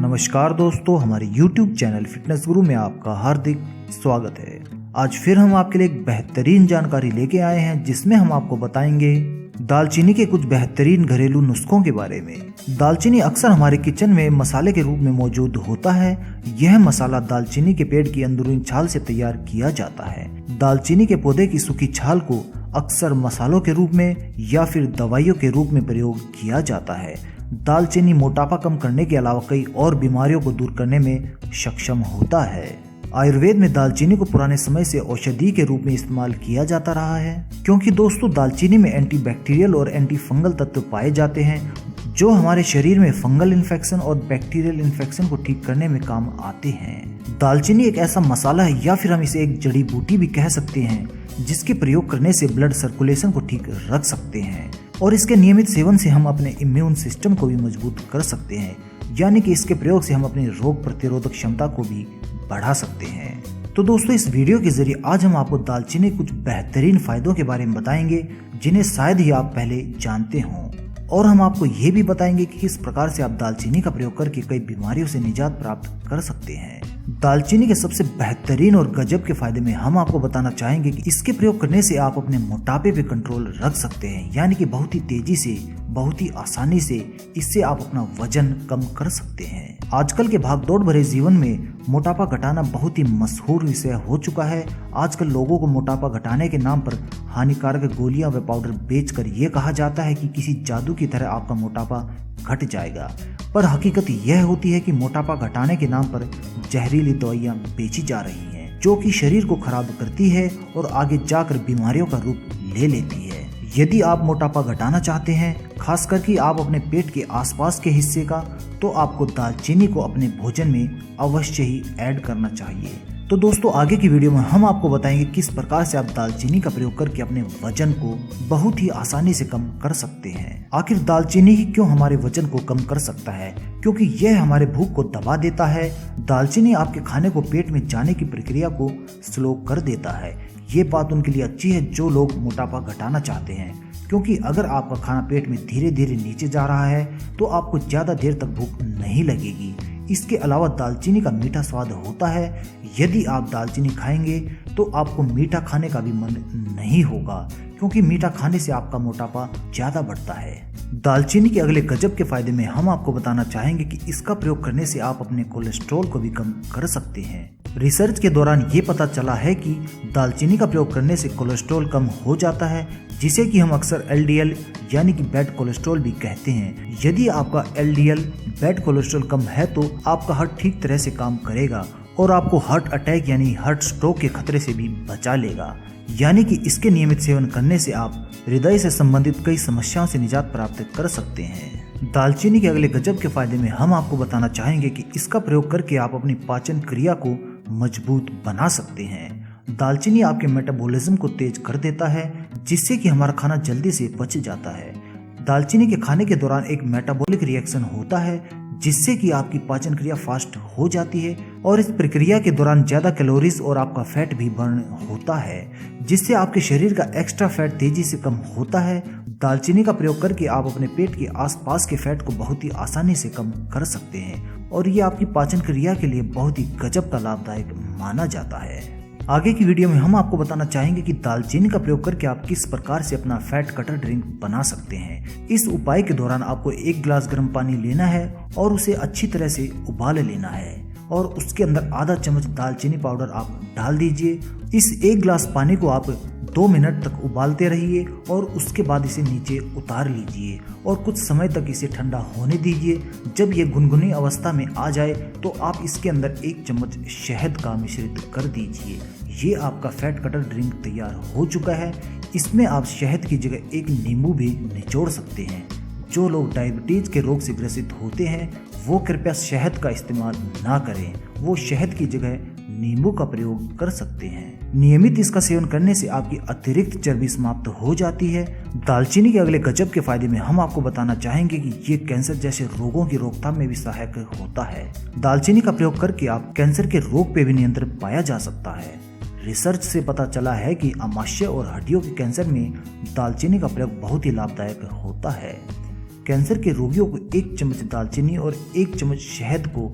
नमस्कार दोस्तों, हमारे YouTube चैनल फिटनेस गुरु में आपका हार्दिक स्वागत है। आज फिर हम आपके लिए एक बेहतरीन जानकारी लेके आए हैं जिसमें हम आपको बताएंगे दालचीनी के कुछ बेहतरीन घरेलू नुस्खों के बारे में। दालचीनी अक्सर हमारे किचन में मसाले के रूप में मौजूद होता है। यह मसाला दालचीनी के पेड़ की अंदरूनी छाल से तैयार किया जाता है। दालचीनी के पौधे की सूखी छाल को अक्सर मसालों के रूप में या फिर दवाइयों के रूप में प्रयोग किया जाता है। दालचीनी मोटापा कम करने के अलावा कई और बीमारियों को दूर करने में सक्षम होता है। आयुर्वेद में दालचीनी को पुराने समय से औषधि के रूप में इस्तेमाल किया जाता रहा है, क्योंकि दोस्तों दालचीनी में एंटीबैक्टीरियल और एंटी फंगल तत्व पाए जाते हैं जो हमारे शरीर में फंगल इन्फेक्शन और बैक्टीरियल इन्फेक्शन को ठीक करने में काम आते हैं। दालचीनी एक ऐसा मसाला है या फिर हम इसे एक जड़ी बूटी भी कह सकते हैं जिसके प्रयोग करने से ब्लड सर्कुलेशन को ठीक रख सकते हैं और इसके नियमित सेवन से हम अपने इम्यून सिस्टम को भी मजबूत कर सकते हैं, यानी कि इसके प्रयोग से हम अपनी रोग प्रतिरोधक क्षमता को भी बढ़ा सकते हैं। तो दोस्तों, इस वीडियो के जरिए आज हम आपको दालचीनी के कुछ बेहतरीन फायदों के बारे में बताएंगे जिन्हें शायद ही आप पहले जानते हों, और हम आपको ये भी बताएंगे कि किस प्रकार से आप दालचीनी का प्रयोग करके कई बीमारियों से निजात प्राप्त कर सकते हैं। दालचीनी के सबसे बेहतरीन और गजब के फायदे में हम आपको बताना चाहेंगे कि इसके प्रयोग करने से आप अपने मोटापे पे कंट्रोल रख सकते हैं, यानी कि बहुत ही तेजी से, बहुत ही आसानी से इससे आप अपना वजन कम कर सकते हैं। आजकल के भागदौड़ भरे जीवन में मोटापा घटाना बहुत ही मशहूर विषय हो चुका है। आजकल लोगों को मोटापा घटाने के नाम पर हानिकारक गोलियां व पाउडर बेचकर ये कहा जाता है कि किसी जादू की तरह आपका मोटापा घट जाएगा, पर हकीकत यह होती है कि मोटापा घटाने के नाम पर जहरीली दवाइयां बेची जा रही हैं, जो कि शरीर को खराब करती है और आगे जाकर बीमारियों का रूप ले लेती है। यदि आप मोटापा घटाना चाहते हैं, खास करके आप अपने पेट के आसपास के हिस्से का, तो आपको दालचीनी को अपने भोजन में अवश्य ही ऐड करना चाहिए। तो दोस्तों, आगे की वीडियो में हम आपको बताएंगे किस प्रकार से आप दालचीनी का प्रयोग करके अपने वजन को बहुत ही आसानी से कम कर सकते हैं। आखिर दालचीनी ही क्यों हमारे वजन को कम कर सकता है? क्योंकि यह हमारे भूख को दबा देता है। दालचीनी आपके खाने को पेट में जाने की प्रक्रिया को स्लो कर देता है। ये बात उनके लिए अच्छी है जो लोग मोटापा घटाना चाहते हैं, क्योंकि अगर आपका खाना पेट में धीरे धीरे नीचे जा रहा है तो आपको ज्यादा देर तक भूख नहीं लगेगी। इसके अलावा दालचीनी का मीठा स्वाद होता है। यदि आप दालचीनी खाएंगे तो आपको मीठा खाने का भी मन नहीं होगा, क्योंकि मीठा खाने से आपका मोटापा ज्यादा बढ़ता है। दालचीनी के अगले गजब के फायदे में हम आपको बताना चाहेंगे कि इसका प्रयोग करने से आप अपने कोलेस्ट्रॉल को भी कम कर सकते हैं। रिसर्च के दौरान ये पता चला है कि दालचीनी का प्रयोग करने से कोलेस्ट्रॉल कम हो जाता है, जिसे कि हम अक्सर LDL यानी कि बैड कोलेस्ट्रॉल भी कहते हैं। यदि आपका LDL बैड कोलेस्ट्रॉल कम है तो आपका हार्ट ठीक तरह से काम करेगा और आपको हार्ट अटैक यानी हार्ट स्ट्रोक के खतरे से भी बचा लेगा। यानी कि इसके नियमित सेवन करने से आप हृदय से संबंधित कई समस्याओं से निजात प्राप्त कर सकते हैं। दालचीनी के अगले गजब के फायदे में हम आपको बताना चाहेंगे कि इसका प्रयोग करके आप अपनी पाचन क्रिया को मजबूत बना सकते हैं। दालचीनी आपके मेटाबॉलिज्म को तेज कर देता है, जिससे कि हमारा खाना जल्दी से पच जाता है। दालचीनी के खाने के दौरान एक मेटाबॉलिक रिएक्शन होता है, जिससे कि आपकी पाचन क्रिया फास्ट हो जाती है और इस प्रक्रिया के दौरान ज्यादा कैलोरीज और आपका फैट भी बर्न होता है, जिससे आपके शरीर का एक्स्ट्रा फैट तेजी से कम होता है। दालचीनी का प्रयोग करके आप अपने पेट के आसपास के फैट को बहुत ही आसानी से कम कर सकते हैं और ये आपकी पाचन क्रिया के लिए बहुत ही गजब का लाभदायक माना जाता है। आगे की वीडियो में हम आपको बताना चाहेंगे कि दालचीनी का प्रयोग करके आप किस प्रकार से अपना फैट कटर ड्रिंक बना सकते हैं। इस उपाय के दौरान आपको 1 गिलास गर्म पानी लेना है और उसे अच्छी तरह से उबाल लेना है और उसके अंदर आधा चम्मच दालचीनी पाउडर आप डाल दीजिए। इस 1 गिलास पानी को आप 2 मिनट तक उबालते रहिए और उसके बाद इसे नीचे उतार लीजिए और कुछ समय तक इसे ठंडा होने दीजिए। जब ये गुनगुनी अवस्था में आ जाए तो आप इसके अंदर 1 चम्मच शहद का मिश्रित कर दीजिए। ये आपका फैट कटर ड्रिंक तैयार हो चुका है। इसमें आप शहद की जगह 1 नींबू भी निचोड़ सकते हैं। जो लोग डायबिटीज के रोग से ग्रसित होते हैं वो कृपया शहद का इस्तेमाल ना करें, वो शहद की जगह नींबू का प्रयोग कर सकते हैं। नियमित इसका सेवन करने से आपकी अतिरिक्त चर्बी समाप्त हो जाती है। दालचीनी के अगले गजब के फायदे में हम आपको बताना चाहेंगे कि ये कैंसर जैसे रोगों की रोकथाम में भी सहायक होता है। दालचीनी का प्रयोग करके आप कैंसर के रोग पे भी नियंत्रण पाया जा सकता है। रिसर्च से पता चला है कि आमाशय और हड्डियों के कैंसर में दालचीनी का प्रयोग बहुत ही लाभदायक होता है। कैंसर के रोगियों को 1 चम्मच दालचीनी और 1 चम्मच शहद को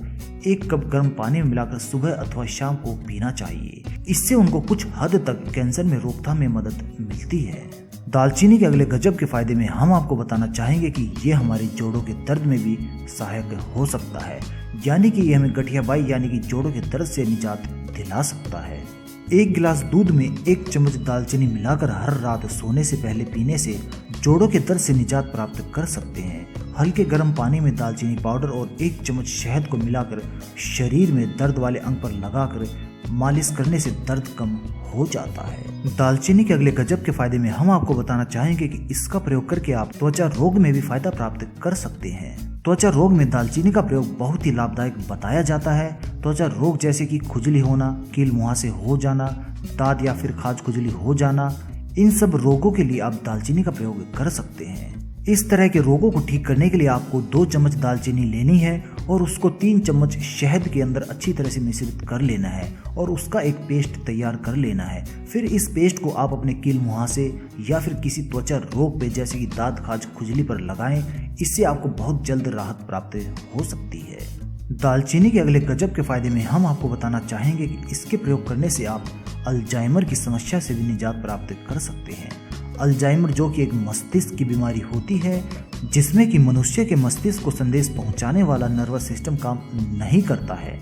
1 कप गर्म पानी में मिलाकर सुबह अथवा शाम को पीना चाहिए। इससे उनको कुछ हद तक कैंसर में रोकथाम में मदद मिलती है। दालचीनी के अगले गजब के फायदे में हम आपको बताना चाहेंगे कि ये हमारे जोड़ों के दर्द में भी सहायक हो सकता है, यानी कि ये हमें गठियाबाई यानी कि जोड़ों के दर्द से निजात दिला सकता है। 1 गिलास दूध में 1 चम्मच दालचीनी मिलाकर हर रात सोने से पहले पीने से जोड़ों के दर्द से निजात प्राप्त कर सकते हैं। हल्के गर्म पानी में दालचीनी पाउडर और 1 चम्मच शहद को मिलाकर शरीर में दर्द वाले अंग पर लगाकर मालिश करने से दर्द कम हो जाता है। दालचीनी के अगले गजब के फायदे में हम आपको बताना चाहेंगे कि इसका प्रयोग करके आप त्वचा रोग में भी फायदा प्राप्त कर सकते हैं। त्वचा रोग में दालचीनी का प्रयोग बहुत ही लाभदायक बताया जाता है। त्वचा रोग जैसे कि खुजली होना, कील मुहासे हो जाना, दाद या फिर खाज खुजली हो जाना, इन सब रोगों के लिए आप दालचीनी का प्रयोग कर सकते हैं। इस तरह के रोगों को ठीक करने के लिए आपको 2 चम्मच दालचीनी लेनी है और उसको 3 चम्मच शहद के अंदर अच्छी तरह से मिश्रित कर लेना है और उसका एक पेस्ट तैयार कर लेना है। फिर इस पेस्ट को आप अपने कील मुहासे या फिर किसी त्वचा रोग पे जैसे कि दाद खाज खुजली पर लगाएं। इससे आपको बहुत जल्द राहत प्राप्त हो सकती है। दालचीनी के अगले गजब के फायदे में हम आपको बताना चाहेंगे कि इसके प्रयोग करने से आप अल्जाइमर की समस्या से भी निजात प्राप्त कर सकते हैं। अल्जाइमर जो कि एक मस्तिष्क की बीमारी होती है जिसमें कि मनुष्य के मस्तिष्क को संदेश पहुंचाने वाला नर्वस सिस्टम काम नहीं करता है।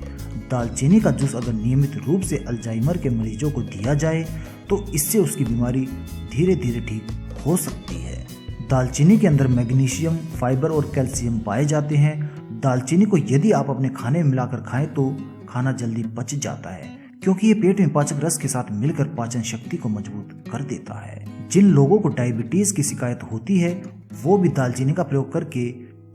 दालचीनी का जूस अगर नियमित रूप से अल्जाइमर के मरीजों को दिया जाए तो इससे उसकी बीमारी धीरे धीरे ठीक हो सकती है। दालचीनी के अंदर मैग्नीशियम, फाइबर और कैल्शियम पाए जाते हैं। दालचीनी को यदि आप अपने खाने में मिलाकर खाएं तो खाना जल्दी पच जाता है, क्योंकि ये पेट में पाचक रस के साथ मिलकर पाचन शक्ति को मजबूत कर देता है। जिन लोगों को डायबिटीज की शिकायत होती है वो भी दालचीनी का प्रयोग करके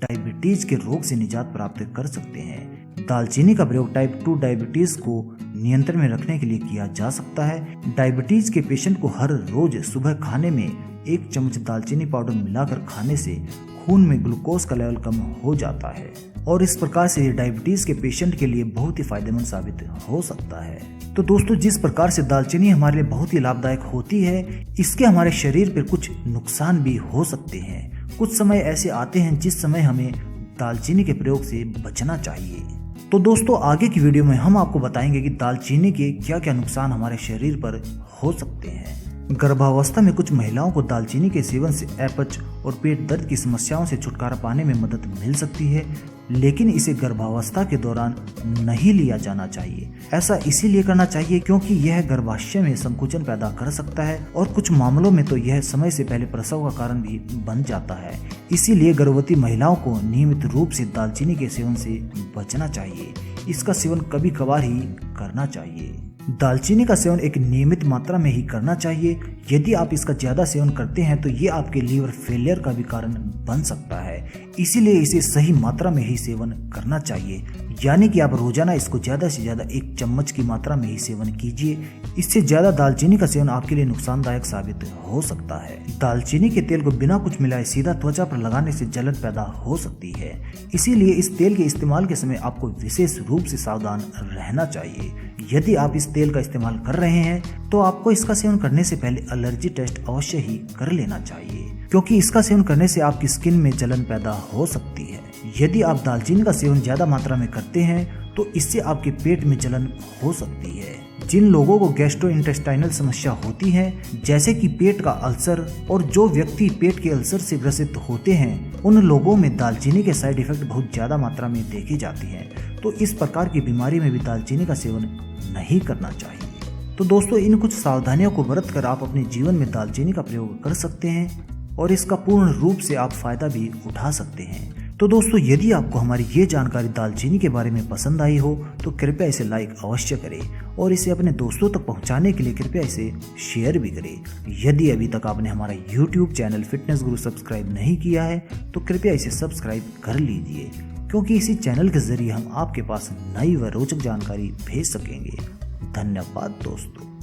डायबिटीज के रोग से निजात प्राप्त कर सकते हैं। दालचीनी का प्रयोग टाइप 2 डायबिटीज को नियंत्रण में रखने के लिए किया जा सकता है। डायबिटीज के पेशेंट को हर रोज सुबह खाने में 1 चम्मच दालचीनी पाउडर मिलाकर खाने से खून में ग्लूकोज का लेवल कम हो जाता है और इस प्रकार से डायबिटीज के पेशेंट के लिए बहुत ही फायदेमंद साबित हो सकता है। तो दोस्तों, जिस प्रकार से दालचीनी हमारे लिए बहुत ही लाभदायक होती है, इसके हमारे शरीर पर कुछ नुकसान भी हो सकते हैं। कुछ समय ऐसे आते हैं जिस समय हमें दालचीनी के प्रयोग से बचना चाहिए। तो दोस्तों, आगे की वीडियो में हम आपको बताएंगे कि दालचीनी के क्या क्या नुकसान हमारे शरीर पर हो सकते हैं। गर्भावस्था में कुछ महिलाओं को दालचीनी के सेवन से अपच और पेट दर्द की समस्याओं से छुटकारा पाने में मदद मिल सकती है, लेकिन इसे गर्भावस्था के दौरान नहीं लिया जाना चाहिए। ऐसा इसीलिए करना चाहिए क्योंकि यह गर्भाशय में संकुचन पैदा कर सकता है और कुछ मामलों में तो यह समय से पहले प्रसव का कारण भी बन जाता है। इसीलिए गर्भवती महिलाओं को नियमित रूप से दालचीनी के सेवन से बचना चाहिए। इसका सेवन कभी कभार ही करना चाहिए। दालचीनी का सेवन एक नियमित मात्रा में ही करना चाहिए। यदि आप इसका ज्यादा सेवन करते हैं तो ये आपके लीवर फेलियर का भी कारण बन सकता है। इसीलिए इसे सही मात्रा में ही सेवन करना चाहिए, यानी कि आप रोजाना इसको ज्यादा से ज्यादा 1 चम्मच की मात्रा में ही सेवन कीजिए। इससे ज्यादा दालचीनी का सेवन आपके लिए नुकसानदायक साबित हो सकता है। दालचीनी के तेल को बिना कुछ मिलाए सीधा त्वचा पर लगाने से जलन पैदा हो सकती है। इसीलिए इस तेल के इस्तेमाल के समय आपको विशेष रूप से सावधान रहना चाहिए। यदि आप इस तेल का इस्तेमाल कर रहे हैं तो आपको इसका सेवन करने से पहले एलर्जी टेस्ट अवश्य ही कर लेना चाहिए, क्योंकि इसका सेवन करने से आपकी स्किन में जलन पैदा हो सकती है। यदि आप दालचीनी का सेवन ज्यादा मात्रा में करते हैं तो इससे आपके पेट में जलन हो सकती है। जिन लोगों को गैस्ट्रोइंटेस्टाइनल समस्या होती है, जैसे कि पेट का अल्सर, और जो व्यक्ति पेट के अल्सर से ग्रसित होते हैं, उन लोगों में दालचीनी के साइड इफेक्ट बहुत ज्यादा मात्रा में देखी जाती है। तो इस प्रकार की बीमारी में भी दालचीनी का सेवन नहीं करना चाहिए। तो दोस्तों, इन कुछ सावधानियों को बरत कर आप अपने जीवन में दालचीनी का प्रयोग कर सकते हैं और इसका पूर्ण रूप से आप फायदा भी उठा सकते हैं। तो दोस्तों, यदि आपको हमारी ये जानकारी दालचीनी के बारे में पसंद आई हो तो कृपया इसे लाइक अवश्य करें और इसे अपने दोस्तों तक पहुंचाने के लिए कृपया इसे शेयर भी करें। यदि अभी तक आपने हमारा YouTube चैनल फिटनेस गुरु सब्सक्राइब नहीं किया है तो कृपया इसे सब्सक्राइब कर लीजिए, क्योंकि इसी चैनल के जरिए हम आपके पास नई व रोचक जानकारी भेज सकेंगे। धन्यवाद दोस्तों।